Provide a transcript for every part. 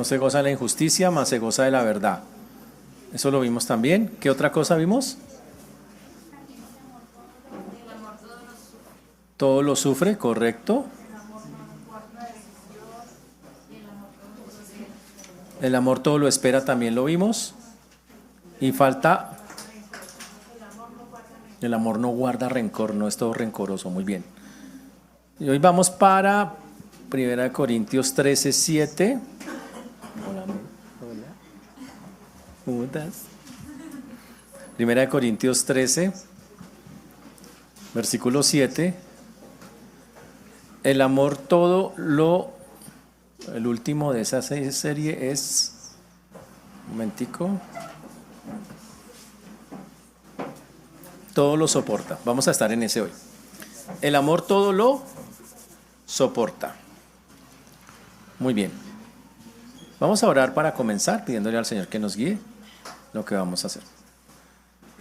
se goza de la injusticia, mas se goza de la verdad. Eso lo vimos también. ¿Qué otra cosa vimos? Todo lo sufre, correcto. El amor todo lo espera, también lo vimos. Y falta, el amor no guarda rencor, no es todo rencoroso, muy bien. Y hoy vamos para 1 Corintios 13, 7. Hola, hola. ¿Cómo estás? 1 Corintios 13, versículo 7. El amor todo lo... El último de esa serie es... Un momentico. Todo lo soporta. Vamos a estar en ese hoy. El amor todo lo soporta. Muy bien. Vamos a orar para comenzar, pidiéndole al Señor que nos guíe lo que vamos a hacer.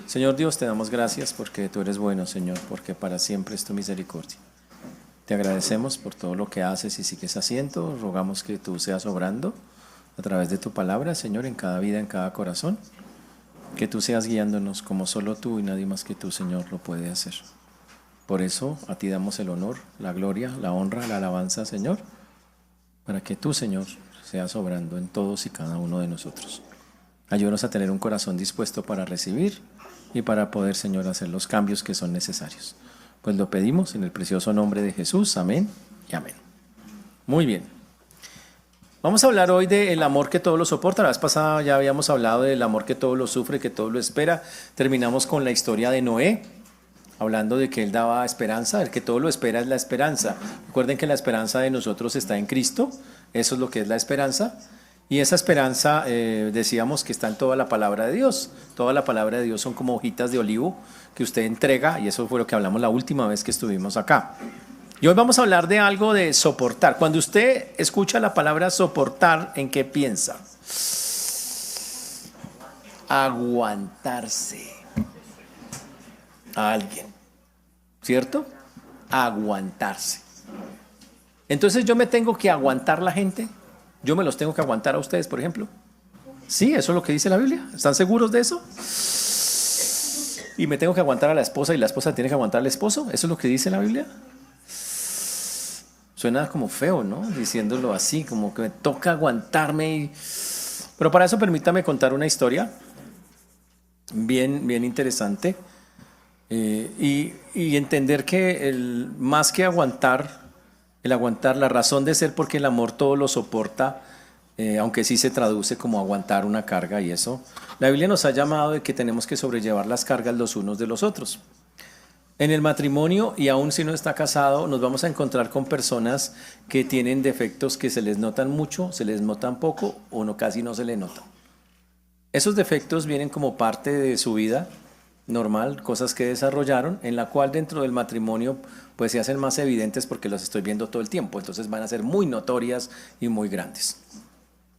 Señor Dios, te damos gracias porque tú eres bueno, Señor, porque para siempre es tu misericordia. Te agradecemos por todo lo que haces y sigues haciendo. Rogamos que tú seas obrando a través de tu palabra, Señor, en cada vida, en cada corazón. Que tú seas guiándonos como solo tú y nadie más que tú, Señor, lo puede hacer. Por eso a ti damos el honor, la gloria, la honra, la alabanza, Señor, para que tú, Señor, seas obrando en todos y cada uno de nosotros. Ayúdanos a tener un corazón dispuesto para recibir y para poder, Señor, hacer los cambios que son necesarios. Pues lo pedimos en el precioso nombre de Jesús. Amén y amén. Muy bien. Vamos a hablar hoy del amor que todo lo soporta. La vez pasada ya habíamos hablado del amor que todo lo sufre, que todo lo espera. Terminamos con la historia de Noé, hablando de que él daba esperanza. El que todo lo espera es la esperanza. Recuerden que la esperanza de nosotros está en Cristo. Eso es lo que es la esperanza. Y esa esperanza, decíamos que está en toda la palabra de Dios. Toda la palabra de Dios son como hojitas de olivo que usted entrega, y eso fue lo que hablamos la última vez que estuvimos acá. Y hoy vamos a hablar de algo de soportar. Cuando usted escucha la palabra soportar, ¿en qué piensa? Aguantarse a alguien, ¿cierto? Aguantarse. Entonces yo me tengo que aguantar la gente. Yo me los tengo que aguantar a ustedes, por ejemplo. Sí, eso es lo que dice la Biblia. ¿Están seguros de eso? Y me tengo que aguantar a la esposa y la esposa tiene que aguantar al esposo. ¿Eso es lo que dice la Biblia? Suena como feo, ¿no? Diciéndolo así, como que me toca aguantarme. Pero para eso permítame contar una historia bien interesante. Y entender que más que aguantar, el aguantar, la razón de ser, porque el amor todo lo soporta, aunque sí se traduce como aguantar una carga y eso. La Biblia nos ha llamado de que tenemos que sobrellevar las cargas los unos de los otros. En el matrimonio, y aún si no está casado, nos vamos a encontrar con personas que tienen defectos que se les notan mucho, se les notan poco o no, casi no se les notan. Esos defectos vienen como parte de su vida normal, cosas que desarrollaron, en la cual dentro del matrimonio pues se hacen más evidentes porque los estoy viendo todo el tiempo, entonces van a ser muy notorias y muy grandes.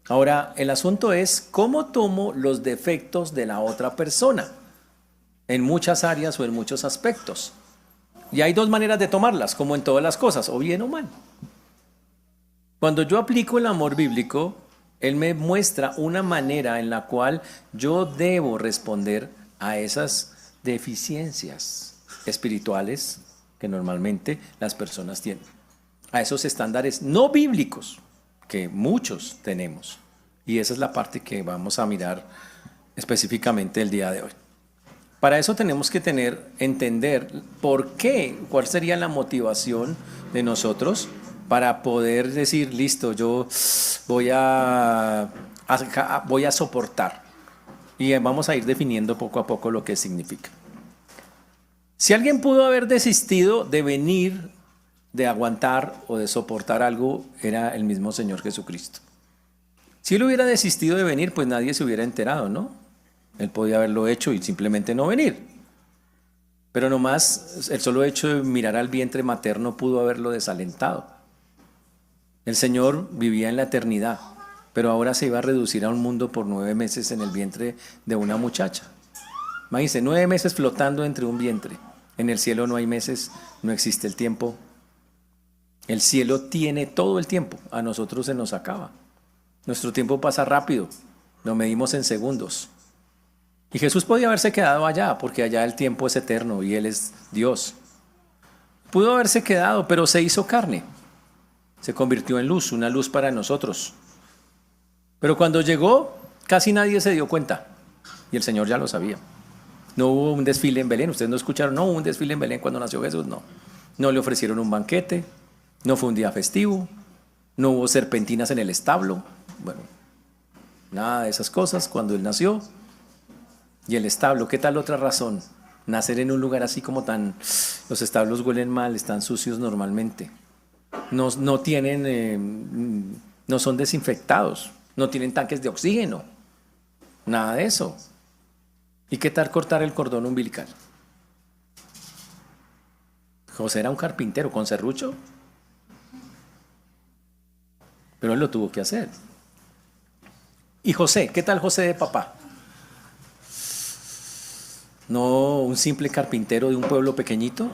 Ahora, el asunto es cómo tomo los defectos de la otra persona en muchas áreas o en muchos aspectos. Y hay dos maneras de tomarlas, como en todas las cosas, o bien o mal. Cuando yo aplico el amor bíblico, él me muestra una manera en la cual yo debo responder a esas deficiencias espirituales que normalmente las personas tienen, a esos estándares no bíblicos que muchos tenemos. Y esa es la parte que vamos a mirar específicamente el día de hoy. Para eso tenemos que entender por qué, cuál sería la motivación de nosotros para poder decir, listo, yo voy a soportar. Y vamos a ir definiendo poco a poco lo que significa. Si alguien pudo haber desistido de venir, de aguantar o de soportar algo, era el mismo Señor Jesucristo. Si él hubiera desistido de venir, pues nadie se hubiera enterado, ¿no? Él podía haberlo hecho y simplemente no venir. Pero nomás el solo hecho de mirar al vientre materno pudo haberlo desalentado. El Señor vivía en la eternidad, pero ahora se iba a reducir a un mundo por 9 meses en el vientre de una muchacha. Imagínense, 9 meses flotando entre un vientre. En el cielo no hay meses, no existe el tiempo. El cielo tiene todo el tiempo, a nosotros se nos acaba. Nuestro tiempo pasa rápido, lo medimos en segundos. Y Jesús podía haberse quedado allá, porque allá el tiempo es eterno y Él es Dios. Pudo haberse quedado, pero se hizo carne. Se convirtió en luz, una luz para nosotros. Pero cuando llegó, casi nadie se dio cuenta. Y el Señor ya lo sabía. No hubo un desfile en Belén. Ustedes no escucharon, no hubo un desfile en Belén cuando nació Jesús, no. No le ofrecieron un banquete, no fue un día festivo, no hubo serpentinas en el establo. Bueno, nada de esas cosas cuando Él nació. Y el establo, ¿qué tal otra razón? Nacer en un lugar así como tan... Los establos huelen mal, están sucios normalmente. No tienen... no son desinfectados, no tienen tanques de oxígeno. Nada de eso. ¿Y qué tal cortar el cordón umbilical? José era un carpintero con serrucho, pero él lo tuvo que hacer. ¿Y José? ¿Qué tal José de papá? ¿No un simple carpintero de un pueblo pequeñito?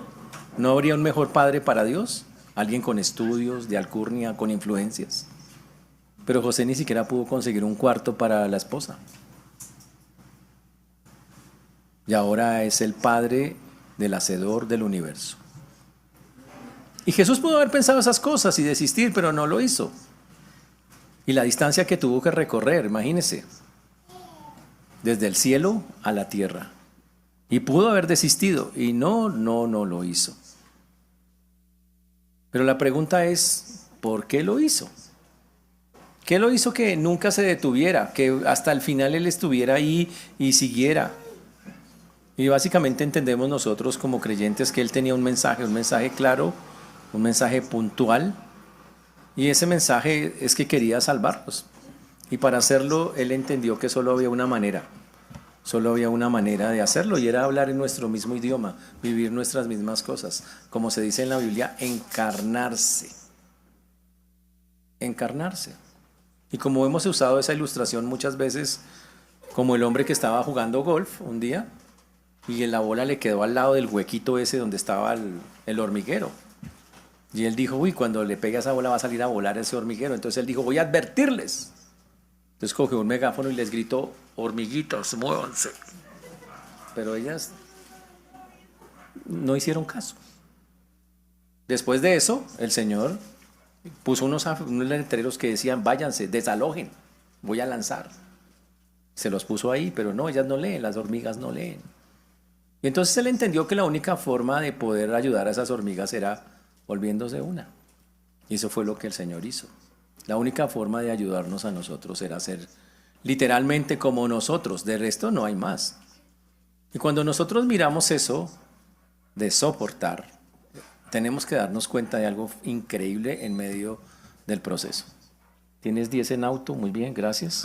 ¿No habría un mejor padre para Dios? Alguien con estudios, de alcurnia, con influencias. Pero José ni siquiera pudo conseguir un cuarto para la esposa. Y ahora es el padre del hacedor del universo. Y Jesús pudo haber pensado esas cosas y desistir, pero no lo hizo. Y la distancia que tuvo que recorrer, imagínense, desde el cielo a la tierra. Y pudo haber desistido, y no lo hizo. Pero la pregunta es, ¿por qué lo hizo? ¿Qué lo hizo que nunca se detuviera, que hasta el final Él estuviera ahí y siguiera? Y básicamente entendemos nosotros como creyentes que Él tenía un mensaje claro, un mensaje puntual, y ese mensaje es que quería salvarlos. Y para hacerlo, Él entendió que solo había una manera de hacerlo, y era hablar en nuestro mismo idioma, vivir nuestras mismas cosas. Como se dice en la Biblia, encarnarse. Encarnarse. Y como hemos usado esa ilustración muchas veces, como el hombre que estaba jugando golf un día, y la bola le quedó al lado del huequito ese donde estaba el hormiguero. Y él dijo, uy, cuando le pegue a esa bola va a salir a volar ese hormiguero. Entonces él dijo, voy a advertirles. Entonces cogió un megáfono y les gritó, hormiguitas, muévanse. Pero ellas no hicieron caso. Después de eso, el Señor puso unos letreros que decían, váyanse, desalojen, voy a lanzar. Se los puso ahí, pero no, ellas no leen, las hormigas no leen. Y entonces él entendió que la única forma de poder ayudar a esas hormigas era volviéndose una. Y eso fue lo que el Señor hizo. La única forma de ayudarnos a nosotros era ser literalmente como nosotros, de resto no hay más. Y cuando nosotros miramos eso de soportar, tenemos que darnos cuenta de algo increíble en medio del proceso. ¿Tienes 10 en auto? Muy bien, gracias.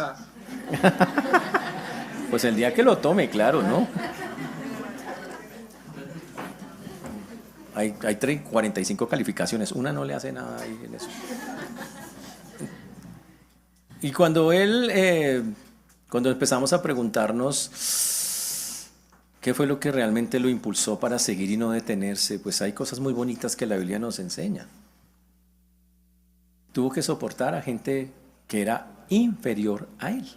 Pues el día que lo tome, claro, ¿no? Hay 45 calificaciones, una no le hace nada ahí en eso. Y cuando cuando empezamos a preguntarnos qué fue lo que realmente lo impulsó para seguir y no detenerse, pues hay cosas muy bonitas que la Biblia nos enseña. Tuvo que soportar a gente que era inferior a él,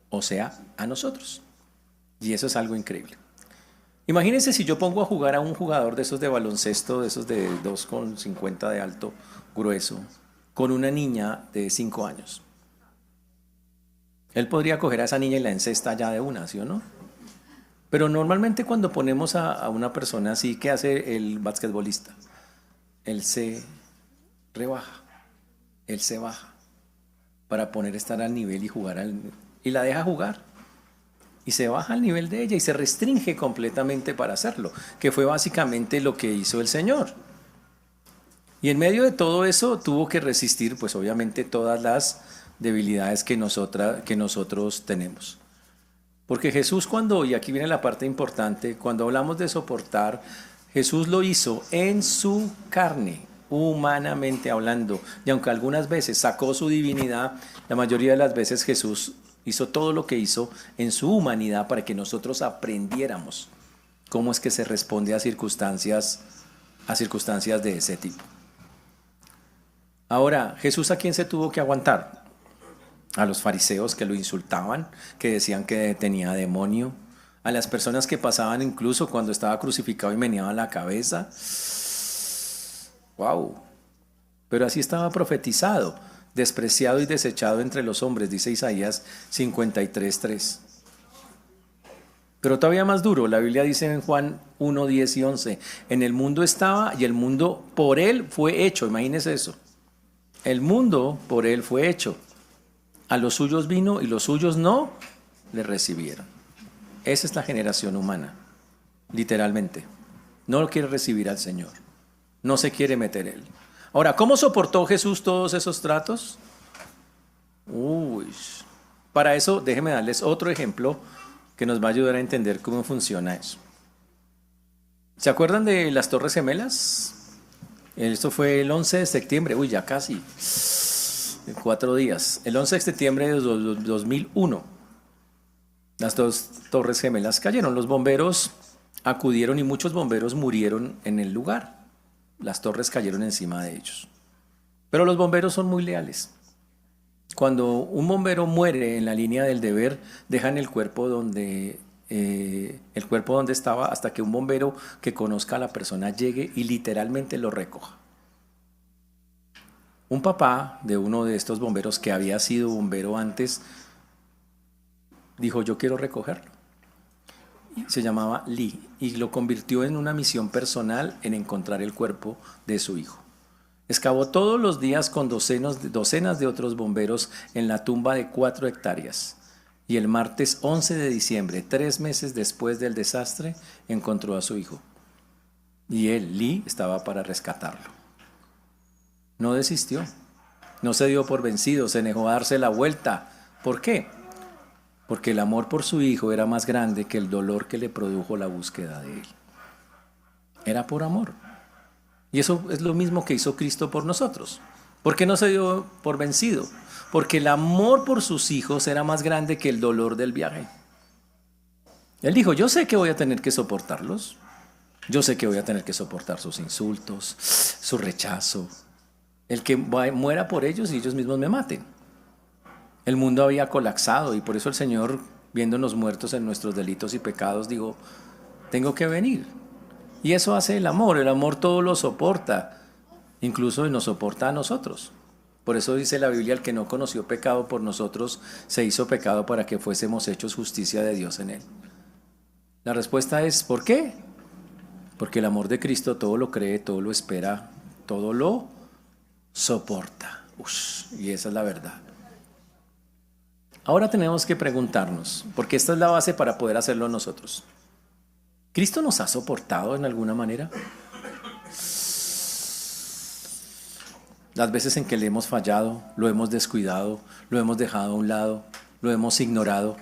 o sea, a nosotros. Y eso es algo increíble. Imagínense si yo pongo a jugar a un jugador de esos de baloncesto, de esos de 2,50 de alto, grueso, con una niña de 5 años. Él podría coger a esa niña y la encesta ya de una, ¿sí o no? Pero normalmente cuando ponemos a una persona así, ¿qué hace el basquetbolista? Él se rebaja, él se baja para estar al nivel y jugar y la deja jugar. Y se baja al nivel de ella y se restringe completamente para hacerlo, que fue básicamente lo que hizo el Señor. Y en medio de todo eso tuvo que resistir, pues obviamente, todas las debilidades que nosotros tenemos. Porque Jesús y aquí viene la parte importante, cuando hablamos de soportar, Jesús lo hizo en su carne, humanamente hablando. Y aunque algunas veces sacó su divinidad, la mayoría de las veces Jesús hizo todo lo que hizo en su humanidad para que nosotros aprendiéramos cómo es que se responde a circunstancias de ese tipo. Ahora, ¿Jesús a quién se tuvo que aguantar? a los fariseos que lo insultaban, que decían que tenía demonio, a las personas que pasaban incluso cuando estaba crucificado y meneaban la cabeza. ¡Wow! Pero así estaba profetizado, despreciado y desechado entre los hombres, dice Isaías 53:3. Pero todavía más duro, la Biblia dice en Juan 1, 10 y 11, en el mundo estaba y el mundo por él fue hecho, imagínese eso. El mundo por él fue hecho. A los suyos vino y los suyos no le recibieron. Esa es la generación humana, literalmente. No lo quiere recibir al Señor. No se quiere meter él. Ahora, ¿cómo soportó Jesús todos esos tratos? Para eso, déjenme darles otro ejemplo que nos va a ayudar a entender cómo funciona eso. ¿Se acuerdan de las Torres Gemelas? Esto fue el 11 de septiembre, ya casi, 4 días. El 11 de septiembre de 2001, las dos Torres Gemelas cayeron. Los bomberos acudieron y muchos bomberos murieron en el lugar. Las torres cayeron encima de ellos. Pero los bomberos son muy leales. Cuando un bombero muere en la línea del deber, dejan el cuerpo donde estaba hasta que un bombero que conozca a la persona llegue y literalmente lo recoja. Un papá de uno de estos bomberos que había sido bombero antes dijo: yo quiero recogerlo. Se llamaba Lee y lo convirtió en una misión personal en encontrar el cuerpo de su hijo. Excavó todos los días con docenas de otros bomberos en la tumba de 4 hectáreas. Y el martes 11 de diciembre, 3 meses después del desastre, encontró a su hijo. Y él, Lee, estaba para rescatarlo. No desistió, no se dio por vencido, se negó a darse la vuelta. ¿Por qué? Porque el amor por su hijo era más grande que el dolor que le produjo la búsqueda de él. Era por amor. Y eso es lo mismo que hizo Cristo por nosotros. ¿Por qué no se dio por vencido? Porque el amor por sus hijos era más grande que el dolor del viaje. Él dijo: yo sé que voy a tener que soportarlos. Yo sé que voy a tener que soportar sus insultos, su rechazo. El que muera por ellos y ellos mismos me maten. El mundo había colapsado y por eso el Señor, viéndonos muertos en nuestros delitos y pecados, dijo: tengo que venir. Y eso hace el amor todo lo soporta, incluso nos soporta a nosotros. Por eso dice la Biblia: el que no conoció pecado por nosotros se hizo pecado para que fuésemos hechos justicia de Dios en él. La respuesta es: ¿por qué? Porque el amor de Cristo todo lo cree, todo lo espera, todo lo soporta. Y esa es la verdad. Ahora tenemos que preguntarnos, porque esta es la base para poder hacerlo nosotros. ¿Cristo nos ha soportado en alguna manera? Las veces en que le hemos fallado, lo hemos descuidado, lo hemos dejado a un lado, lo hemos ignorado.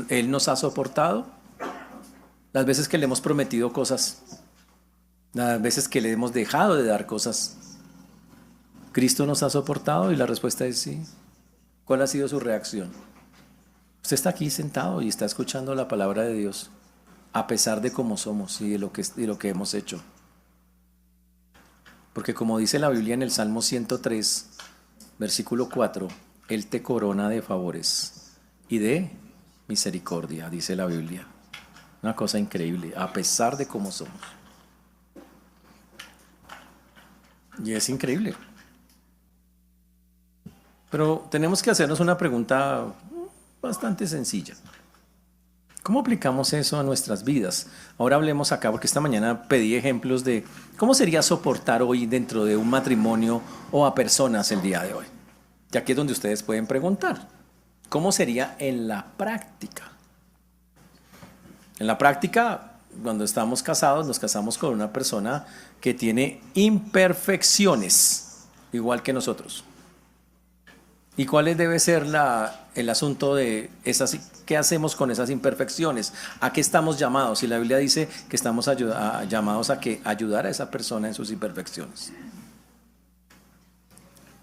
Él nos ha soportado. Las veces que le hemos prometido cosas, las veces que le hemos dejado de dar cosas, ¿Cristo nos ha soportado? Y la respuesta es sí. ¿Cuál ha sido su reacción? Usted está aquí sentado y está escuchando la palabra de Dios, a pesar de cómo somos y de lo que hemos hecho. Porque como dice la Biblia en el Salmo 103, versículo 4, Él te corona de favores y de misericordia, dice la Biblia. Una cosa increíble, a pesar de cómo somos. Y es increíble. Pero tenemos que hacernos una pregunta bastante sencilla. ¿Cómo aplicamos eso a nuestras vidas? Ahora hablemos acá, porque esta mañana pedí ejemplos de cómo sería soportar hoy dentro de un matrimonio o a personas el día de hoy. Y aquí es donde ustedes pueden preguntar, ¿cómo sería en la práctica? En la práctica, cuando estamos casados, nos casamos con una persona que tiene imperfecciones, igual que nosotros. ¿Y cuál debe ser el asunto de esas? ¿Qué hacemos con esas imperfecciones? ¿A qué estamos llamados? Y la Biblia dice que estamos llamados a ayudar a esa persona en sus imperfecciones.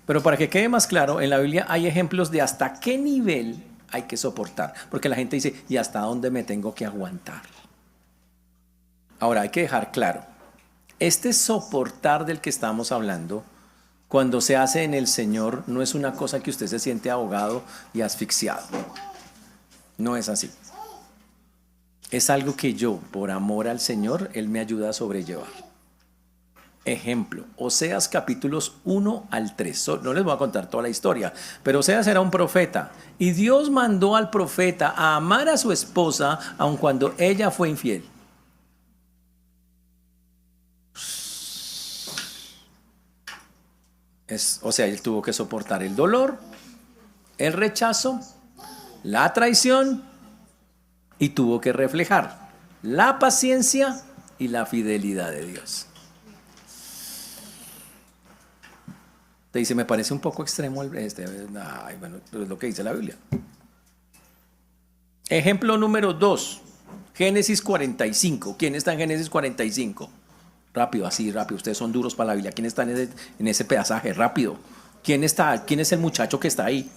Pero para que quede más claro, en la Biblia hay ejemplos de hasta qué nivel hay que soportar. Porque la gente dice: ¿y hasta dónde me tengo que aguantar? Ahora hay que dejar claro, este soportar del que estamos hablando Cuando se hace en el Señor, no es una cosa que usted se siente ahogado y asfixiado. No es así. Es algo que yo, por amor al Señor, Él me ayuda a sobrellevar. Ejemplo, Oseas capítulos 1 al 3. No les voy a contar toda la historia, pero Oseas era un profeta y Dios mandó al profeta a amar a su esposa aun cuando ella fue infiel. O sea, él tuvo que soportar el dolor, el rechazo, la traición y tuvo que reflejar la paciencia y la fidelidad de Dios. Te dice, me parece un poco extremo bueno, pero es lo que dice la Biblia. Ejemplo número 2, Génesis 45. ¿Quién está en Génesis 45? Rápido, así, rápido. Ustedes son duros para la Biblia. ¿Quién está en ese pasaje? Rápido. ¿Quién está? ¿Quién es el muchacho que está ahí?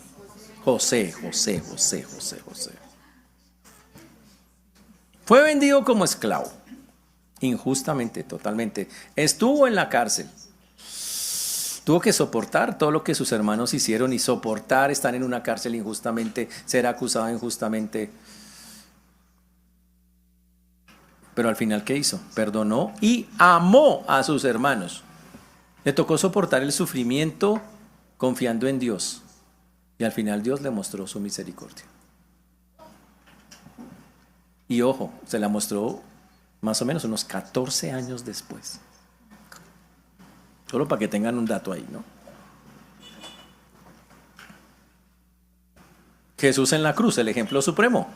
José. Fue vendido como esclavo. Injustamente, totalmente. Estuvo en la cárcel. Tuvo que soportar todo lo que sus hermanos hicieron y soportar estar en una cárcel injustamente, ser acusado injustamente. Pero al final, ¿qué hizo? Perdonó y amó a sus hermanos. Le tocó soportar el sufrimiento confiando en Dios. Y al final Dios le mostró su misericordia. Y ojo, se la mostró más o menos unos 14 años después. Solo para que tengan un dato ahí, ¿no? Jesús en la cruz, el ejemplo supremo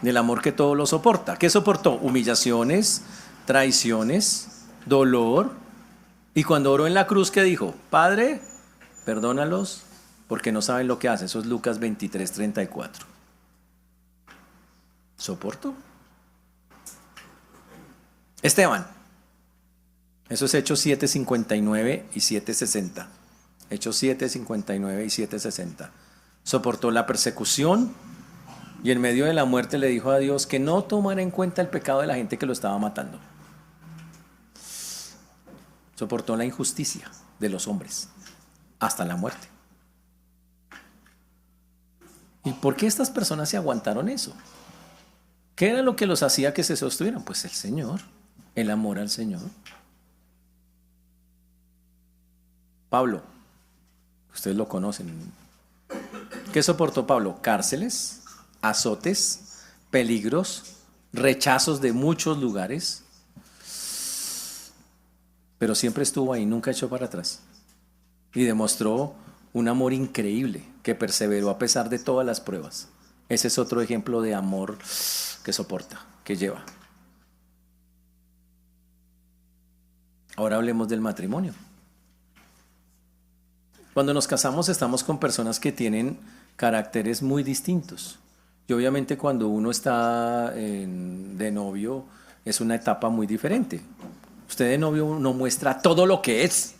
del amor que todo lo soporta. ¿Qué soportó? Humillaciones, traiciones, dolor. Y cuando oró en la cruz, ¿qué dijo? Padre, perdónalos porque no saben lo que hacen. Eso es Lucas 23:34. ¿Soportó? Esteban. Eso es Hechos 7:59 y 7:60. Hechos 7:59 y 7:60. Soportó la persecución y en medio de la muerte le dijo a Dios que no tomara en cuenta el pecado de la gente que lo estaba matando. Soportó la injusticia de los hombres hasta la muerte. ¿Y por qué estas personas se aguantaron eso? ¿Qué era lo que los hacía que se sostuvieran? Pues el Señor, el amor al Señor. Pablo, ustedes lo conocen. ¿Qué soportó Pablo? Cárceles, azotes, peligros, rechazos de muchos lugares. Pero siempre estuvo ahí, nunca echó para atrás. Y demostró un amor increíble que perseveró a pesar de todas las pruebas. Ese es otro ejemplo de amor que soporta, que lleva. Ahora hablemos del matrimonio. Cuando nos casamos estamos con personas que tienen caracteres muy distintos. Y obviamente cuando uno está de novio es una etapa muy diferente. Usted de novio no muestra todo lo que es.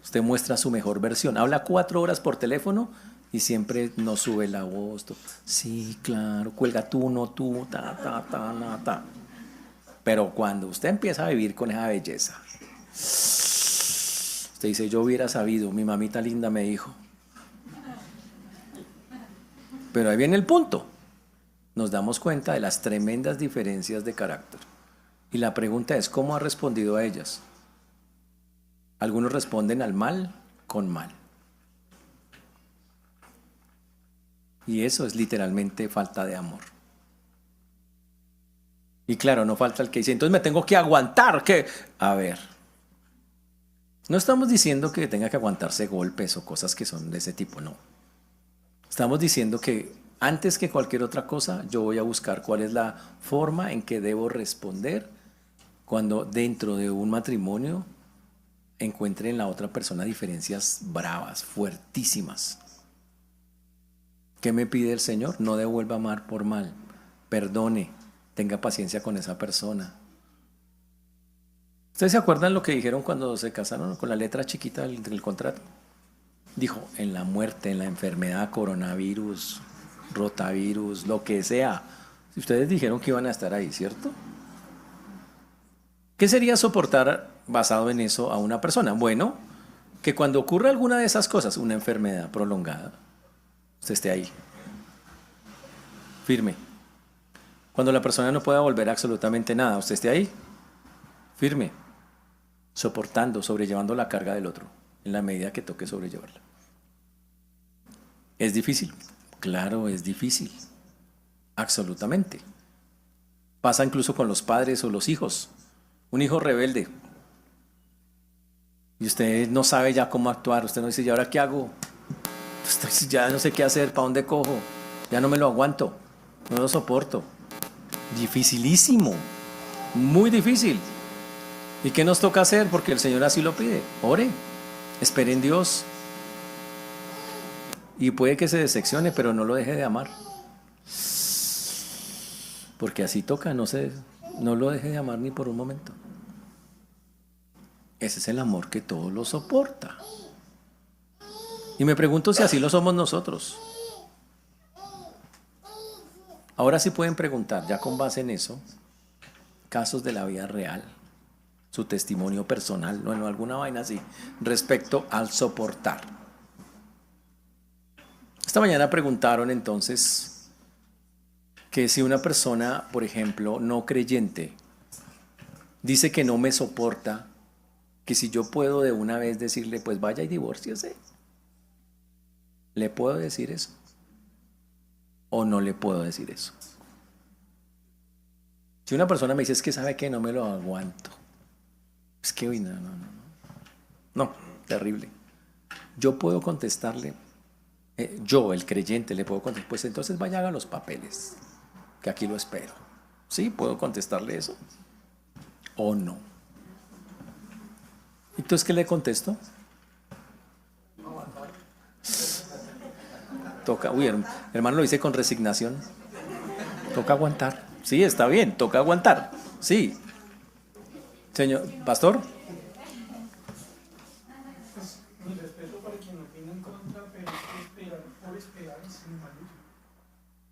Usted muestra su mejor versión. Habla 4 horas por teléfono y siempre no sube la voz. Sí, claro, cuelga tú, no tú, ta. Pero cuando usted empieza a vivir con esa belleza, usted dice, yo hubiera sabido, mi mamita linda me dijo. Pero ahí viene el punto. Nos damos cuenta de las tremendas diferencias de carácter. Y la pregunta es, ¿cómo ha respondido a ellas? Algunos responden al mal con mal. Y eso es literalmente falta de amor. Y claro, no falta el que dice, entonces me tengo que aguantar. A ver, no estamos diciendo que tenga que aguantarse golpes o cosas que son de ese tipo, no. Estamos diciendo que antes que cualquier otra cosa, yo voy a buscar cuál es la forma en que debo responder cuando dentro de un matrimonio encuentre en la otra persona diferencias bravas, fuertísimas. ¿Qué me pide el Señor? No devuelva mal por mal. Perdone, tenga paciencia con esa persona. ¿Ustedes se acuerdan lo que dijeron cuando se casaron con la letra chiquita del contrato? Dijo, en la muerte, en la enfermedad, coronavirus, rotavirus, lo que sea. Ustedes dijeron que iban a estar ahí, ¿cierto? ¿Qué sería soportar basado en eso a una persona? Bueno, que cuando ocurra alguna de esas cosas, una enfermedad prolongada, usted esté ahí, firme. Cuando la persona no pueda volver a absolutamente nada, usted esté ahí, firme, soportando, sobrellevando la carga del otro, en la medida que toque sobrellevarla. ¿Es difícil? Claro, es difícil, absolutamente. Pasa incluso con los padres o los hijos. Un hijo rebelde y usted no sabe ya cómo actuar, usted no dice, ¿y ahora qué hago? Ya no sé qué hacer, ¿para dónde cojo? Ya no me lo aguanto, no lo soporto. Dificilísimo, muy difícil. ¿Y qué nos toca hacer? Porque el Señor así lo pide. Ore, espere en Dios. Y puede que se decepcione, pero no lo deje de amar. Porque así toca, no lo deje de amar ni por un momento. Ese es el amor que todo lo soporta. Y me pregunto si así lo somos nosotros. Ahora sí pueden preguntar, ya con base en eso, casos de la vida real, su testimonio personal, no, alguna vaina así, respecto al soportar. Esta mañana preguntaron entonces que si una persona, por ejemplo, no creyente, dice que no me soporta, que si yo puedo de una vez decirle, pues vaya y divórciese. ¿Le puedo decir eso? ¿O no le puedo decir eso? Si una persona me dice, es que sabe que no me lo aguanto. Es que, uy, no, terrible. Yo puedo contestarle, yo, el creyente, le puedo contestar, pues entonces vaya, haga los papeles, que aquí lo espero. ¿Sí? ¿Puedo contestarle eso? ¿O no? Entonces, ¿qué le contesto? Toca, uy, hermano lo dice con resignación. Toca aguantar. Sí, está bien, toca aguantar. Sí. Señor, pastor. Pues, mi respeto para quien opina en contra, pero es que esperar por esperar es muy maluco.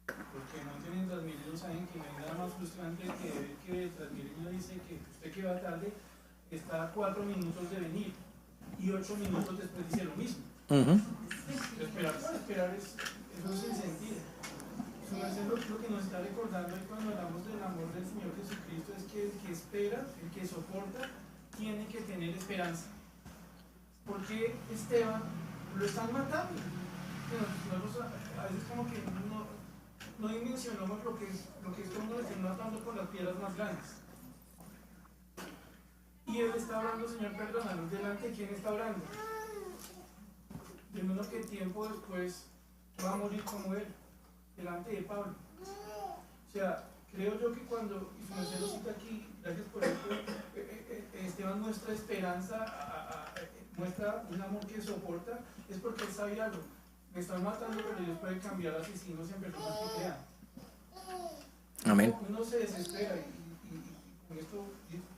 Porque no tienen Transmilenio, saben que no hay nada más frustrante que ver que Transmilenio dice que usted que va tarde está a 4 minutos de venir y 8 minutos después dice lo mismo. Esperar por esperar eso es sin sentido. Lo que nos está recordando y cuando hablamos del amor del Señor Jesucristo es que el que espera, el que soporta, tiene que tener esperanza. Porque Esteban lo están matando. Nosotros a veces como que no dimensionamos lo que es que uno le estén matando con las piedras más grandes. Y él está hablando, Señor, perdónanos, delante de quién está hablando. De uno que tiempo después va a morir como él, delante de Pablo. O sea, creo yo que cuando, y su merced lo cita aquí, gracias por esto, Esteban muestra esperanza, muestra un amor que soporta, es porque él sabe algo. Me están matando, pero Dios puede cambiar asesinos en personas que crean. Amén. Uno se desespera y con esto,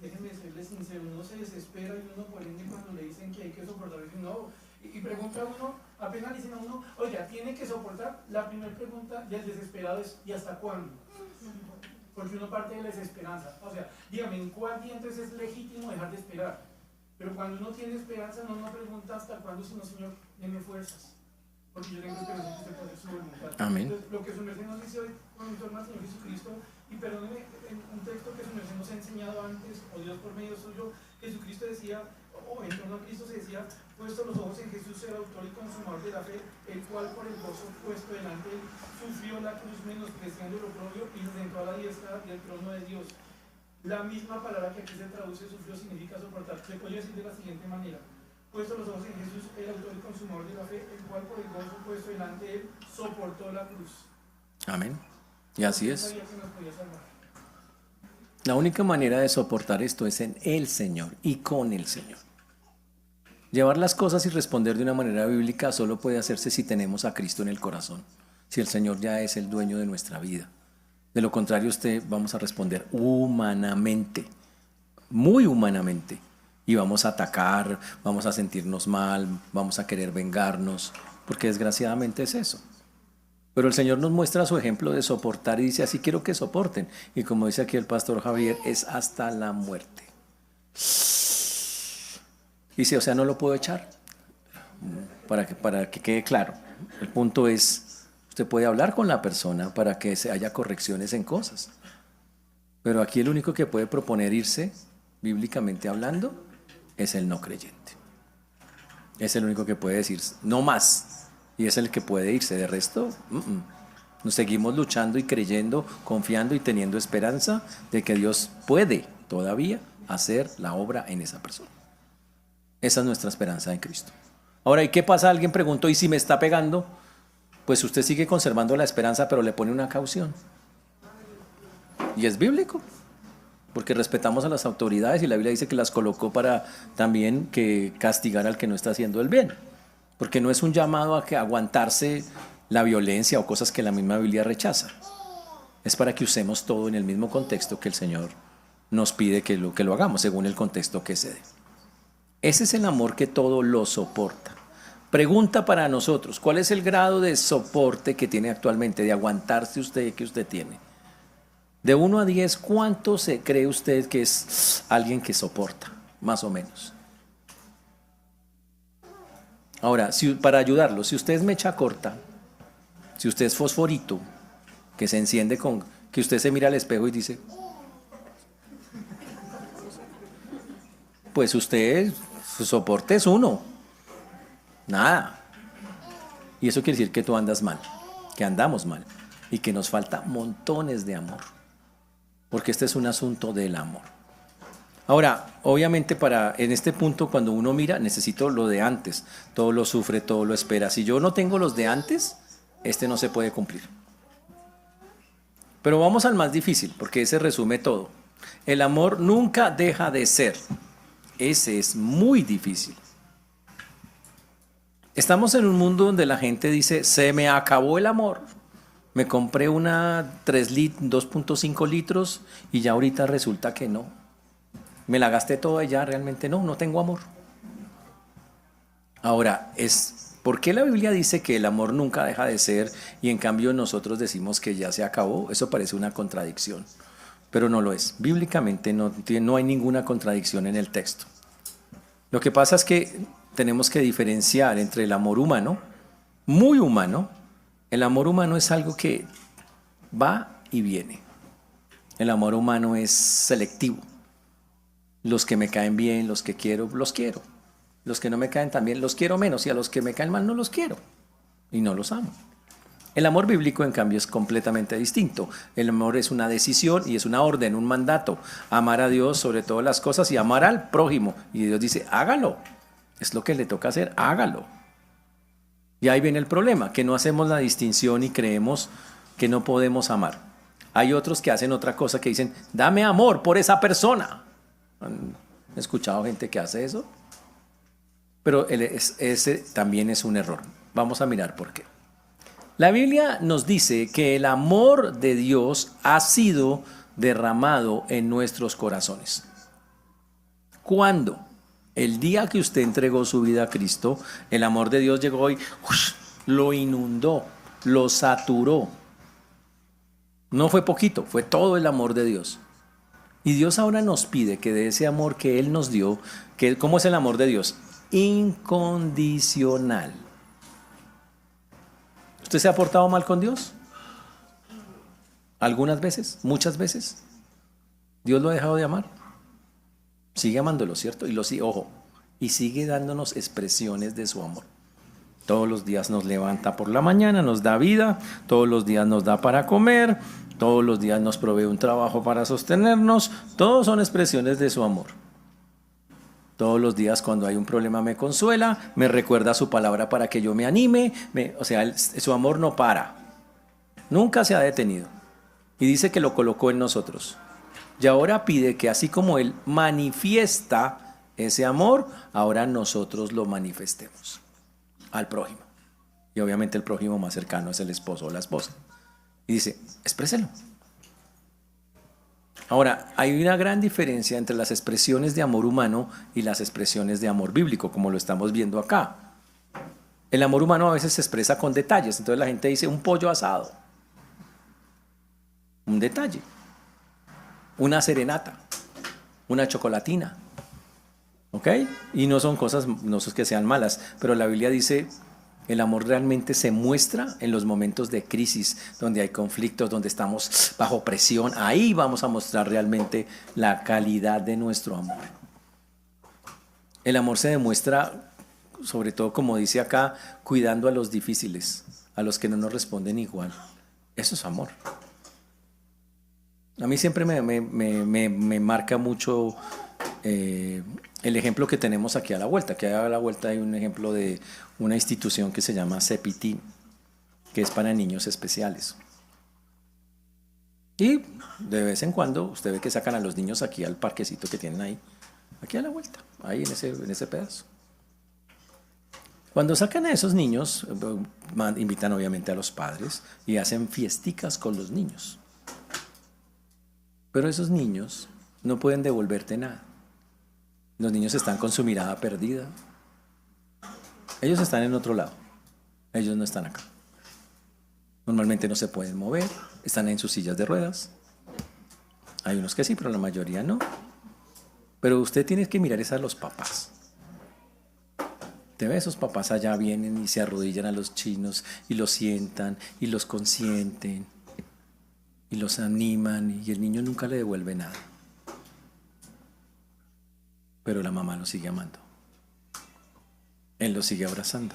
déjenme serles sincero, uno se desespera y uno por ende cuando le dicen que hay que soportar, dice no, y pregunta uno, apenas dicen a uno, oiga, tiene que soportar, la primera pregunta del desesperado es, ¿y hasta cuándo? Porque uno parte de la desesperanza, o sea, dígame, ¿en cuál día entonces es legítimo dejar de esperar? Pero cuando uno tiene esperanza, no pregunta hasta cuándo, sino Señor, deme fuerzas, porque yo tengo esperanza que usted puede hacer su voluntad. Amén. Entonces, lo que su merced nos dice hoy con torno al Señor Jesucristo, y perdónenme, en un texto que su merced nos ha enseñado antes, o Dios por medio suyo, Jesucristo decía, o en torno a Cristo se decía, puesto los ojos en Jesús, el autor y consumador de la fe, el cual por el gozo puesto delante de él, sufrió la cruz menospreciando el oprobio y se sentó a la diestra del trono de Dios. La misma palabra que aquí se traduce, sufrió, significa soportar. Se puede decir de la siguiente manera, puesto los ojos en Jesús, el autor y consumador de la fe, el cual por el gozo puesto delante de él, soportó la cruz. Amén. Y así es. Sabía que nos podía salvar. La única manera de soportar esto es en el Señor y con el Señor. Llevar las cosas y responder de una manera bíblica solo puede hacerse si tenemos a Cristo en el corazón, si el Señor ya es el dueño de nuestra vida. De lo contrario, vamos a responder humanamente, muy humanamente, y vamos a atacar, vamos a sentirnos mal, vamos a querer vengarnos, porque desgraciadamente es eso. Pero el Señor nos muestra su ejemplo de soportar y dice, así quiero que soporten. Y como dice aquí el pastor Javier, es hasta la muerte. Dice, o sea, no lo puedo echar. Para que quede claro. El punto es, usted puede hablar con la persona para que haya correcciones en cosas. Pero aquí el único que puede proponer irse, bíblicamente hablando, es el no creyente. Es el único que puede decir, no más. Y es el que puede irse. De resto, nos seguimos luchando y creyendo, confiando y teniendo esperanza de que Dios puede todavía hacer la obra en esa persona. Esa es nuestra esperanza en Cristo. Ahora, ¿y qué pasa? Alguien preguntó, ¿y si me está pegando? Pues usted sigue conservando la esperanza, pero le pone una caución. Y es bíblico, porque respetamos a las autoridades y la Biblia dice que las colocó para también que castigar al que no está haciendo el bien. Porque no es un llamado a que aguantarse la violencia o cosas que la misma Biblia rechaza. Es para que usemos todo en el mismo contexto que el Señor nos pide que lo hagamos, según el contexto que se dé. Ese es el amor que todo lo soporta. Pregunta para nosotros, ¿cuál es el grado de soporte que tiene actualmente, de aguantarse usted que usted tiene? De 1 a 10, ¿cuánto se cree usted que es alguien que soporta? Más o menos. Ahora, para ayudarlo, si usted es mecha corta, si usted es fosforito, que se enciende con, que usted se mira al espejo y dice, pues usted, su soporte es 1. Nada. Y eso quiere decir que tú andas mal, que andamos mal y que nos falta montones de amor. Porque este es un asunto del amor. Ahora, obviamente en este punto cuando uno mira, necesito lo de antes. Todo lo sufre, todo lo espera. Si yo no tengo los de antes, este no se puede cumplir. Pero vamos al más difícil, porque ese resume todo. El amor nunca deja de ser. Ese es muy difícil. Estamos en un mundo donde la gente dice, se me acabó el amor. Me compré una 2.5 litros y ya ahorita resulta que no. Me la gasté toda y ya realmente no tengo amor. Ahora, ¿por qué la Biblia dice que el amor nunca deja de ser y en cambio nosotros decimos que ya se acabó? Eso parece una contradicción, pero no lo es. Bíblicamente no hay ninguna contradicción en el texto. Lo que pasa es que tenemos que diferenciar entre el amor humano, muy humano. El amor humano es algo que va y viene. El amor humano es selectivo. Los que me caen bien, los que quiero, los quiero. Los que no me caen tan bien, los quiero menos. Y a los que me caen mal, no los quiero. Y no los amo. El amor bíblico, en cambio, es completamente distinto. El amor es una decisión y es una orden, un mandato. Amar a Dios sobre todas las cosas y amar al prójimo. Y Dios dice, hágalo. Es lo que le toca hacer, hágalo. Y ahí viene el problema, que no hacemos la distinción y creemos que no podemos amar. Hay otros que hacen otra cosa, que dicen, dame amor por esa persona. ¿Han escuchado gente que hace eso? Pero ese también es un error. Vamos a mirar por qué. La Biblia nos dice que el amor de Dios ha sido derramado en nuestros corazones. ¿Cuándo? El día que usted entregó su vida a Cristo, el amor de Dios llegó y lo inundó, lo saturó. No fue poquito, fue todo el amor de Dios. Y Dios ahora nos pide que de ese amor que Él nos dio, ¿cómo es el amor de Dios? Incondicional. ¿Usted se ha portado mal con Dios? ¿Algunas veces? ¿Muchas veces? ¿Dios lo ha dejado de amar? Sigue amándolo, ¿cierto? Y sigue dándonos expresiones de su amor. Todos los días nos levanta por la mañana, nos da vida, todos los días nos da para comer, todos los días nos provee un trabajo para sostenernos, todos son expresiones de su amor. Todos los días cuando hay un problema me consuela, me recuerda su palabra para que yo me anime, su amor no para, nunca se ha detenido. Y dice que lo colocó en nosotros. Y ahora pide que así como Él manifiesta ese amor, ahora nosotros lo manifestemos al prójimo. Y obviamente el prójimo más cercano es el esposo o la esposa. Y dice, expréselo. Ahora, hay una gran diferencia entre las expresiones de amor humano y las expresiones de amor bíblico, como lo estamos viendo acá. El amor humano a veces se expresa con detalles. Entonces la gente dice un pollo asado. Un detalle. Una serenata. Una chocolatina. ¿Ok? Y no son cosas, no es que sean malas, pero la Biblia dice, el amor realmente se muestra en los momentos de crisis, donde hay conflictos, donde estamos bajo presión. Ahí vamos a mostrar realmente la calidad de nuestro amor. El amor se demuestra, sobre todo como dice acá, cuidando a los difíciles, a los que no nos responden igual. Eso es amor. A mí siempre me marca mucho el ejemplo que tenemos aquí a la vuelta. Aquí a la vuelta hay un ejemplo de una institución que se llama CEPITI, que es para niños especiales. Y de vez en cuando usted ve que sacan a los niños aquí al parquecito que tienen ahí, aquí a la vuelta, ahí en ese pedazo. Cuando sacan a esos niños, invitan obviamente a los padres y hacen fiesticas con los niños. Pero esos niños no pueden devolverte nada. Los niños están con su mirada perdida. Ellos están en otro lado. Ellos no están acá. Normalmente no se pueden mover. Están en sus sillas de ruedas. Hay unos que sí, pero la mayoría no. Pero usted tiene que mirar es a los papás. Te ve, esos papás allá vienen y se arrodillan a los chinos y los sientan y los consienten y los animan y el niño nunca le devuelve nada. Pero la mamá lo sigue amando. Él lo sigue abrazando.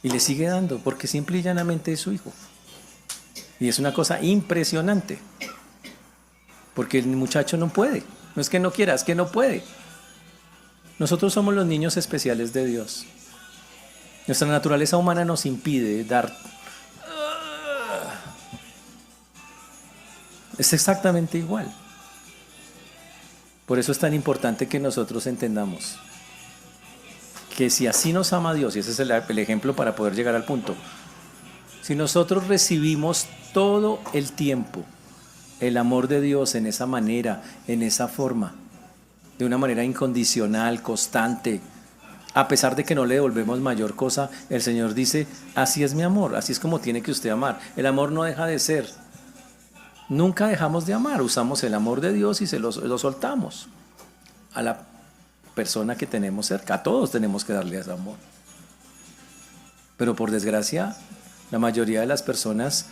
Y le sigue dando porque simple y llanamente es su hijo. Y es una cosa impresionante. Porque el muchacho no puede. No es que no quiera, es que no puede. Nosotros somos los niños especiales de Dios. Nuestra naturaleza humana nos impide dar. Es exactamente igual. Por eso es tan importante que nosotros entendamos que si así nos ama Dios, y ese es el ejemplo para poder llegar al punto, si nosotros recibimos todo el tiempo el amor de Dios en esa manera, en esa forma, de una manera incondicional, constante, a pesar de que no le devolvemos mayor cosa, el Señor dice, así es mi amor, así es como tiene que usted amar. El amor no deja de ser. Nunca dejamos de amar, usamos el amor de Dios y lo soltamos a la persona que tenemos cerca. A todos tenemos que darle ese amor. Pero por desgracia, la mayoría de las personas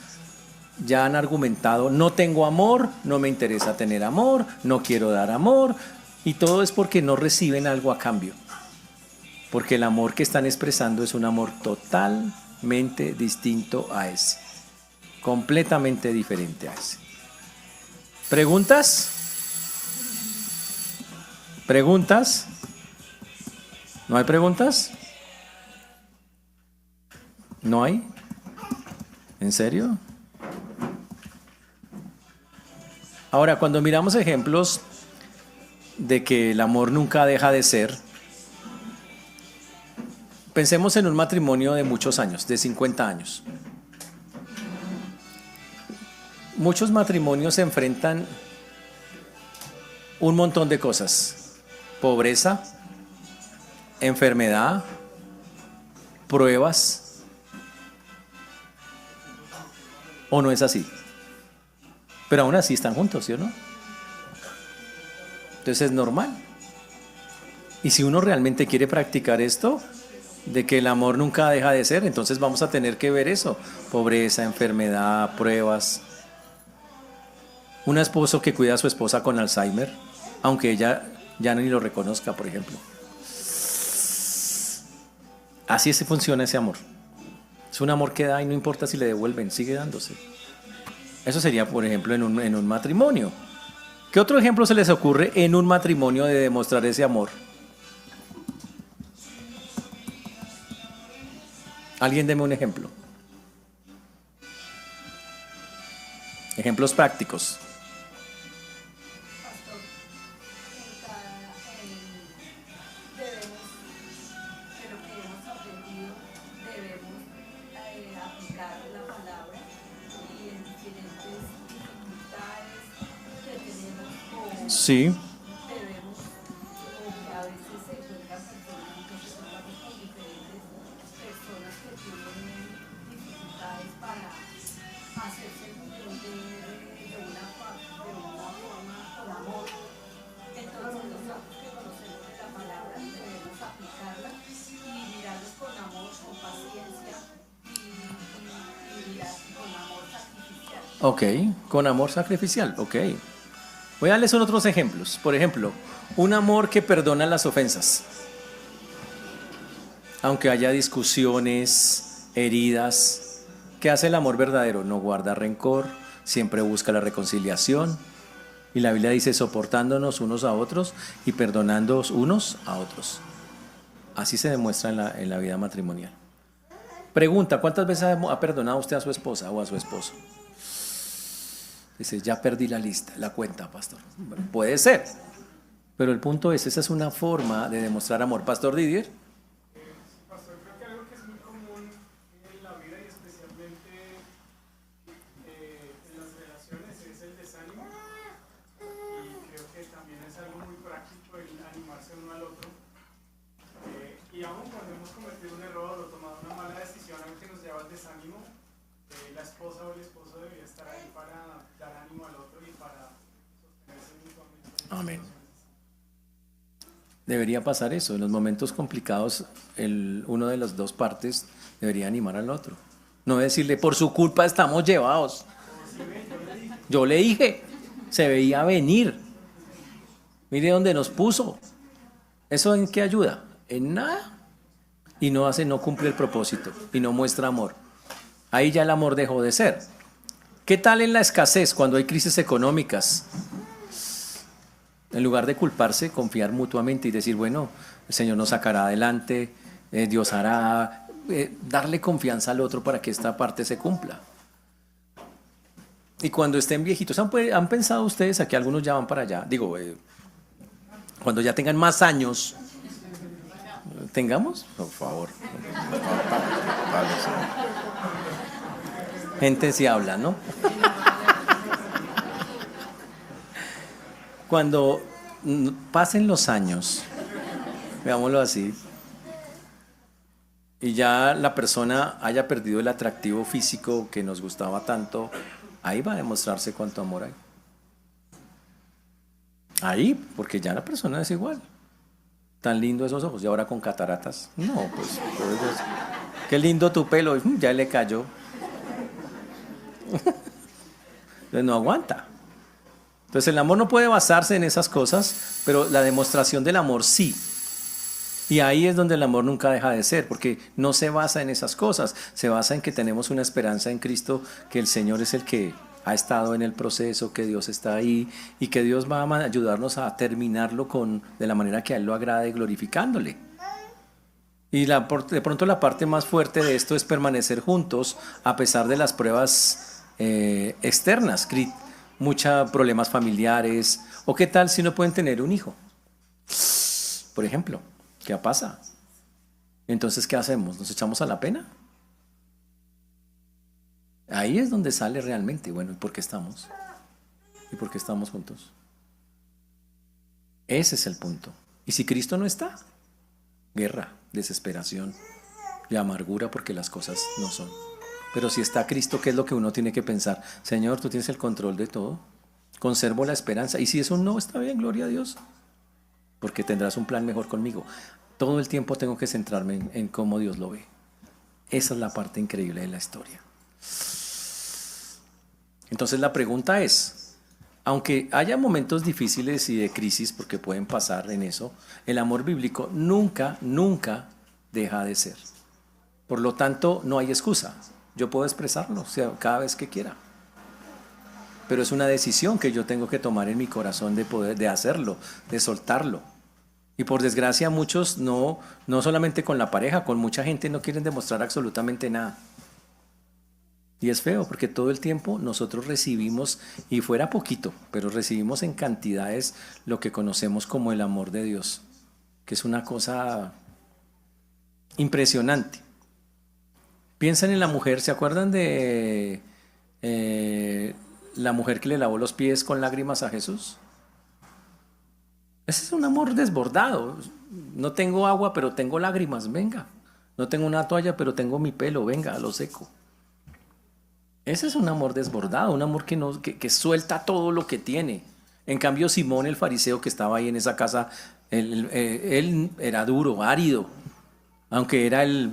ya han argumentado, no tengo amor, no me interesa tener amor, no quiero dar amor, y todo es porque no reciben algo a cambio. Porque el amor que están expresando es un amor totalmente distinto a ese. Completamente diferente a ese. ¿Preguntas? ¿Preguntas? ¿No hay preguntas? ¿No hay? ¿En serio? Ahora, cuando miramos ejemplos de que el amor nunca deja de ser, pensemos en un matrimonio de muchos años, de 50 años. Muchos matrimonios se enfrentan un montón de cosas. Pobreza, enfermedad, pruebas. ¿O no es así? Pero aún así están juntos, ¿sí o no? Entonces es normal. Y si uno realmente quiere practicar esto, de que el amor nunca deja de ser, entonces vamos a tener que ver eso. Pobreza, enfermedad, pruebas. Un esposo que cuida a su esposa con Alzheimer, aunque ella ya ni lo reconozca, por ejemplo. Así se funciona ese amor. Es un amor que da y no importa si le devuelven, sigue dándose. Eso sería, por ejemplo, en un matrimonio. ¿Qué otro ejemplo se les ocurre en un matrimonio de demostrar ese amor? Alguien deme un ejemplo. Ejemplos prácticos. Sí. Ok, con amor sacrificial, ok. Voy a darles otros ejemplos. Por ejemplo, un amor que perdona las ofensas. Aunque haya discusiones, heridas, ¿qué hace el amor verdadero? No guarda rencor, siempre busca la reconciliación. Y la Biblia dice soportándonos unos a otros y perdonándonos unos a otros. Así se demuestra en la vida matrimonial. Pregunta, ¿cuántas veces ha perdonado usted a su esposa o a su esposo? Dice, ya perdí la lista, la cuenta, pastor. Bueno, puede ser, pero el punto es, esa es una forma de demostrar amor. Pastor Didier. Pastor, creo que algo que es muy común en la vida y especialmente en las relaciones es el desánimo. Y creo que también es algo muy práctico el animarse uno al otro. Y aún cuando hemos cometido un error o tomado una mala decisión, aunque nos lleva al desánimo, la esposa o el esposo debería estar ahí para dar ánimo al otro y para sostenerse mutuamente. Amén. Debería pasar eso. En los momentos complicados, uno de las dos partes debería animar al otro. No decirle, por su culpa estamos llevados. Yo le dije, se veía venir. Mire dónde nos puso. ¿Eso en qué ayuda? En nada. Y no cumple el propósito y no muestra amor. Ahí ya el amor dejó de ser. ¿Qué tal en la escasez cuando hay crisis económicas? En lugar de culparse, confiar mutuamente y decir, bueno, el Señor nos sacará adelante, Dios hará, darle confianza al otro para que esta parte se cumpla. Y cuando estén viejitos, ¿han pensado ustedes, aquí algunos ya van para allá? Digo, cuando ya tengan más años, ¿tengamos? Por favor. Gente sí habla, ¿no? Cuando pasen los años, veámoslo así, y ya la persona haya perdido el atractivo físico que nos gustaba tanto, ahí va a demostrarse cuánto amor hay. Ahí, porque ya la persona es igual. Tan lindo esos ojos, y ahora con cataratas. No, pues, qué lindo tu pelo, ya le cayó. Entonces no aguanta. Entonces el amor no puede basarse en esas cosas, pero la demostración del amor sí. Y ahí es donde el amor nunca deja de ser, porque no se basa en esas cosas, se basa en que tenemos una esperanza en Cristo, que el Señor es el que ha estado en el proceso, que Dios está ahí y que Dios va a ayudarnos a terminarlo de la manera que a Él lo agrade, glorificándole. Y de pronto la parte más fuerte de esto es permanecer juntos a pesar de las pruebas externas, muchos problemas familiares, o qué tal si no pueden tener un hijo, por ejemplo, ¿qué pasa? Entonces, ¿qué hacemos? ¿Nos echamos a la pena? Ahí es donde sale realmente, bueno, ¿y por qué estamos? ¿Y por qué estamos juntos? Ese es el punto. Y si Cristo no está, guerra, desesperación y amargura porque las cosas no son. Pero si está Cristo, ¿qué es lo que uno tiene que pensar? Señor, tú tienes el control de todo. Conservo la esperanza. Y si eso no está bien, gloria a Dios. Porque tendrás un plan mejor conmigo. Todo el tiempo tengo que centrarme en cómo Dios lo ve. Esa es la parte increíble de la historia. Entonces la pregunta es, aunque haya momentos difíciles y de crisis, porque pueden pasar en eso, el amor bíblico nunca, nunca deja de ser. Por lo tanto, no hay excusa. Yo puedo expresarlo cada vez que quiera. Pero es una decisión que yo tengo que tomar en mi corazón de hacerlo, de soltarlo. Y por desgracia muchos no solamente con la pareja, con mucha gente no quieren demostrar absolutamente nada. Y es feo porque todo el tiempo nosotros recibimos, y fuera poquito, pero recibimos en cantidades lo que conocemos como el amor de Dios, que es una cosa impresionante. Piensan en la mujer, ¿se acuerdan de la mujer que le lavó los pies con lágrimas a Jesús? Ese es un amor desbordado. No tengo agua, pero tengo lágrimas, venga. No tengo una toalla, pero tengo mi pelo, venga, lo seco. Ese es un amor desbordado, un amor que suelta todo lo que tiene. En cambio, Simón, el fariseo que estaba ahí en esa casa, él era duro, árido. Aunque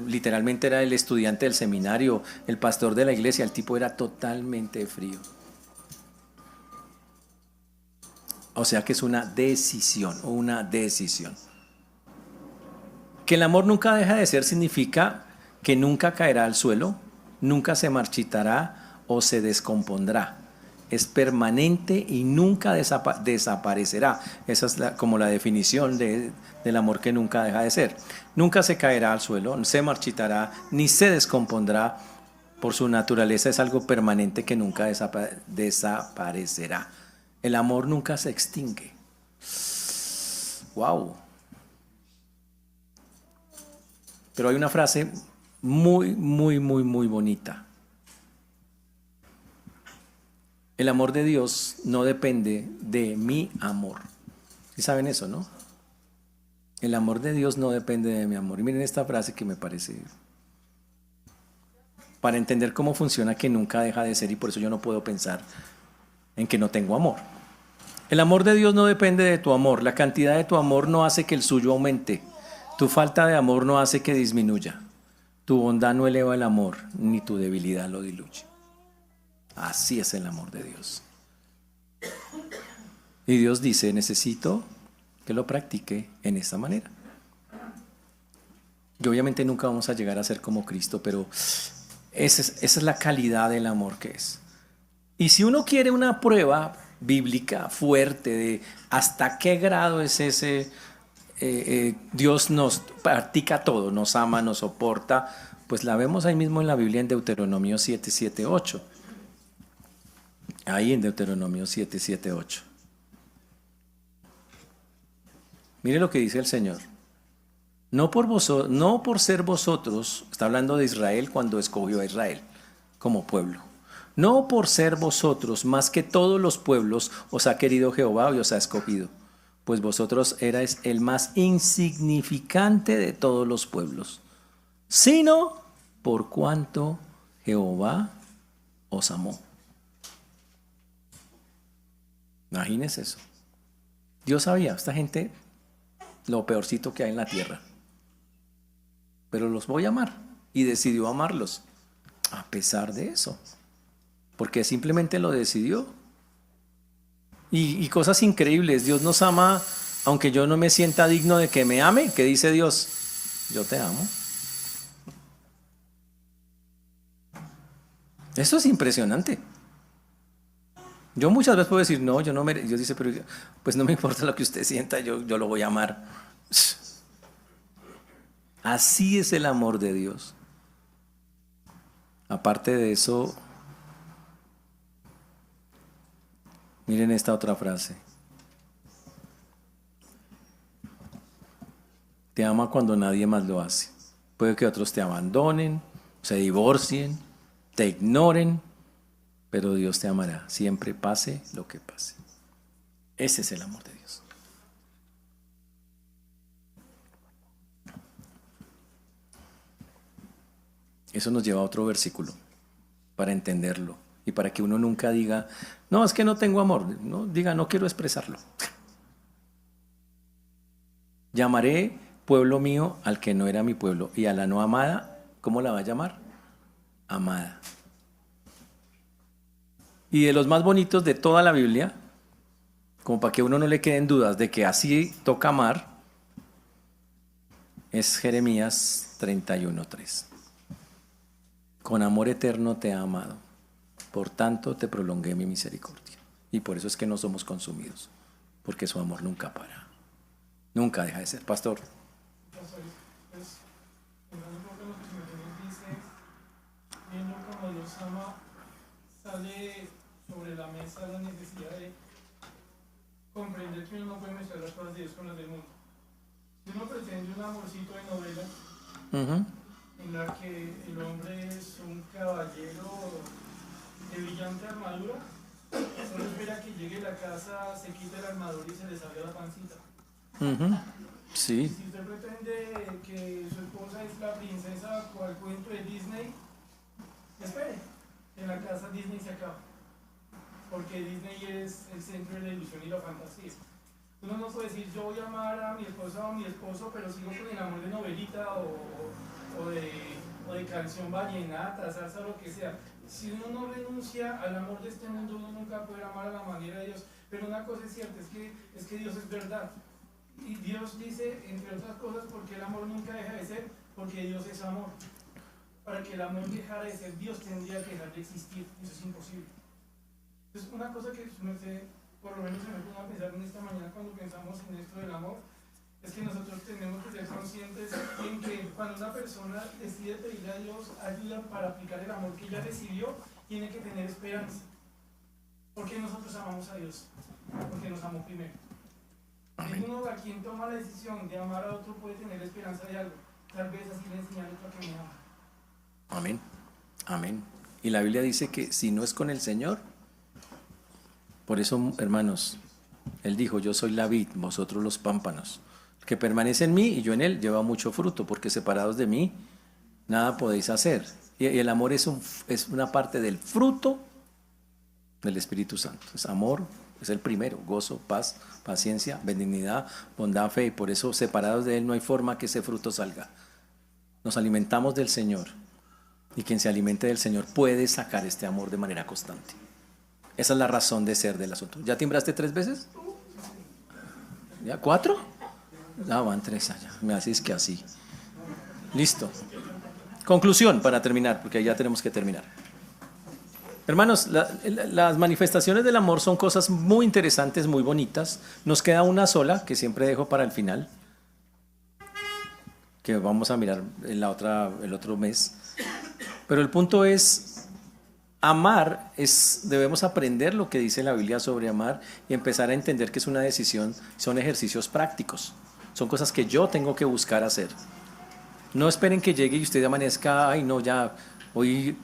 literalmente era el estudiante del seminario, el pastor de la iglesia, el tipo era totalmente frío. O sea que es una decisión, una decisión. Que el amor nunca deja de ser significa que nunca caerá al suelo, nunca se marchitará o se descompondrá. Es permanente y nunca desaparecerá. Esa es como la definición del amor que nunca deja de ser. Nunca se caerá al suelo, no se marchitará, ni se descompondrá. Por su naturaleza es algo permanente que nunca desaparecerá. El amor nunca se extingue. ¡Wow! Pero hay una frase muy, muy, muy, muy bonita. El amor de Dios no depende de mi amor. ¿Sí saben eso, no? El amor de Dios no depende de mi amor. Y miren esta frase que me parece, para entender cómo funciona, que nunca deja de ser, y por eso yo no puedo pensar en que no tengo amor. El amor de Dios no depende de tu amor. La cantidad de tu amor no hace que el suyo aumente. Tu falta de amor no hace que disminuya. Tu bondad no eleva el amor, ni tu debilidad lo diluye. Así es el amor de Dios. Y Dios dice, necesito que lo practique en esta manera. Y obviamente nunca vamos a llegar a ser como Cristo, pero esa es la calidad del amor que es. Y si uno quiere una prueba bíblica fuerte de hasta qué grado es ese, Dios nos practica todo, nos ama, nos soporta, pues la vemos ahí mismo en la Biblia en Deuteronomio 7, 7, 8. Ahí en Deuteronomio 7, 7, 8. Mire lo que dice el Señor. No por ser vosotros, está hablando de Israel cuando escogió a Israel como pueblo. No por ser vosotros más que todos los pueblos os ha querido Jehová y os ha escogido, pues vosotros erais el más insignificante de todos los pueblos, sino por cuanto Jehová os amó. Imagínense eso. Dios sabía, esta gente, lo peorcito que hay en la tierra, pero los voy a amar, y decidió amarlos a pesar de eso, porque simplemente lo decidió. Y cosas increíbles, Dios nos ama aunque yo no me sienta digno de que me ame. ¿Qué dice Dios? Yo te amo. Eso es impresionante. Yo muchas veces puedo decir, no, yo no merezco. Dios dice, pero pues no me importa lo que usted sienta, yo lo voy a amar. Así es el amor de Dios. Aparte de eso, miren esta otra frase. Te ama cuando nadie más lo hace. Puede que otros te abandonen, se divorcien, te ignoren, pero Dios te amará, siempre pase lo que pase. Ese es el amor de Dios. Eso nos lleva a otro versículo para entenderlo y para que uno nunca diga, no, es que no tengo amor. No, diga, no quiero expresarlo. Llamaré pueblo mío al que no era mi pueblo, y a la no amada, ¿cómo la va a llamar? Amada. Y de los más bonitos de toda la Biblia, como para que uno no le queden dudas de que así toca amar, es Jeremías 31:3. Con amor eterno te he amado, por tanto te prolongué mi misericordia. Y por eso es que no somos consumidos, porque su amor nunca para, nunca deja de ser. Pastor. Pues, pensando un poco en lo que me dice, viendo cómo Dios ama, sale sobre la mesa la necesidad de comprender que uno no puede mezclar las cosas de Dios con las del mundo. Si uno pretende un amorcito de novela, en la que el hombre es un caballero de brillante armadura, solo espera que llegue a la casa, se quite la armadura y se le salga la pancita. Sí. Si usted pretende que su esposa es la princesa o el cuento de Disney, espere, en la casa Disney se acaba, porque Disney es el centro de la ilusión y la fantasía. Uno no puede decir, yo voy a amar a mi esposa o a mi esposo, pero sigo con el amor de novelita o de canción vallenata, salsa, lo que sea. Si uno no renuncia al amor de este mundo, uno nunca podrá amar a la manera de Dios. Pero una cosa es cierta, es que Dios es verdad. Y Dios dice, entre otras cosas, porque el amor nunca deja de ser, porque Dios es amor. Para que el amor dejara de ser, Dios tendría que dejar de existir. Eso es imposible. Entonces, una cosa que no sé, por lo menos se me pongo a pensar en esta mañana cuando pensamos en esto del amor, es que nosotros tenemos que ser conscientes en que cuando una persona decide pedirle a Dios ayuda para aplicar el amor que ya recibió, tiene que tener esperanza. Porque nosotros amamos a Dios, porque nos amó primero. Y uno a quien toma la decisión de amar a otro puede tener esperanza de algo. Tal vez así le enseñaré a otro que me ama. Amén, amén. Y la Biblia dice que si no es con el Señor, por eso, hermanos, Él dijo, yo soy la vid, vosotros los pámpanos. El que permanece en mí y yo en Él lleva mucho fruto, porque separados de mí, nada podéis hacer. Y el amor es una parte del fruto del Espíritu Santo. Es amor, es el primero, gozo, paz, paciencia, benignidad, bondad, fe. Y por eso separados de Él no hay forma que ese fruto salga. Nos alimentamos del Señor. Y quien se alimente del Señor puede sacar este amor de manera constante. Esa es la razón de ser del asunto. ¿Ya timbraste 3 veces? ¿Ya 4? Ya van 3 allá. Me haces que así. Listo. Conclusión para terminar, porque ya tenemos que terminar. Hermanos, las manifestaciones del amor son cosas muy interesantes, muy bonitas. Nos queda una sola, que siempre dejo para el final, que vamos a mirar el otro mes. Pero el punto es, amar debemos aprender lo que dice la Biblia sobre amar y empezar a entender que es una decisión, son ejercicios prácticos, son cosas que yo tengo que buscar hacer. No esperen que llegue y usted amanezca, ay no, ya hoy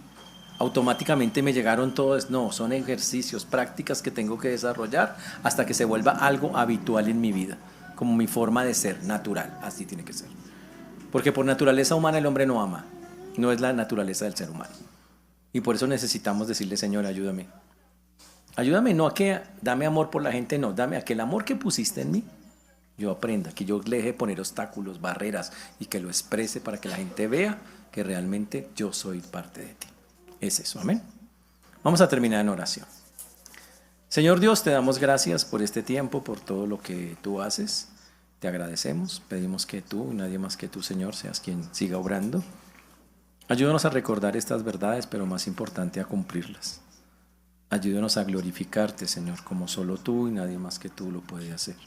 automáticamente me llegaron todos. No, son ejercicios, prácticas que tengo que desarrollar hasta que se vuelva algo habitual en mi vida, como mi forma de ser, natural, así tiene que ser. Porque por naturaleza humana el hombre no ama. No es la naturaleza del ser humano. Y por eso necesitamos decirle, Señor, ayúdame. Ayúdame no a que dame amor por la gente, no. Dame a que el amor que pusiste en mí, yo aprenda, que yo le deje poner obstáculos, barreras y que lo exprese para que la gente vea que realmente yo soy parte de ti. Es eso, amén. Vamos a terminar en oración. Señor Dios, te damos gracias por este tiempo, por todo lo que tú haces. Te agradecemos, pedimos que tú, nadie más que tú, Señor, seas quien siga obrando. Ayúdanos a recordar estas verdades, pero más importante, a cumplirlas. Ayúdanos a glorificarte, Señor, como solo tú y nadie más que tú lo puede hacer.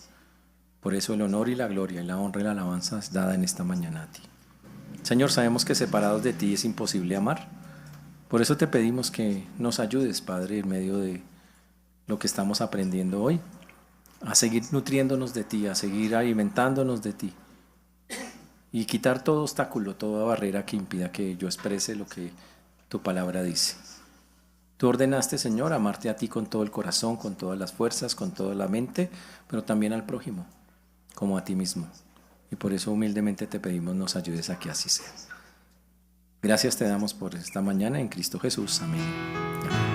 Por eso el honor y la gloria y la honra y la alabanza es dada en esta mañana a ti. Señor, sabemos que separados de ti es imposible amar. Por eso te pedimos que nos ayudes, Padre, en medio de lo que estamos aprendiendo hoy, a seguir nutriéndonos de ti, a seguir alimentándonos de ti. Y quitar todo obstáculo, toda barrera que impida que yo exprese lo que tu palabra dice. Tú ordenaste, Señor, amarte a ti con todo el corazón, con todas las fuerzas, con toda la mente, pero también al prójimo, como a ti mismo. Y por eso humildemente te pedimos nos ayudes a que así sea. Gracias te damos por esta mañana en Cristo Jesús. Amén.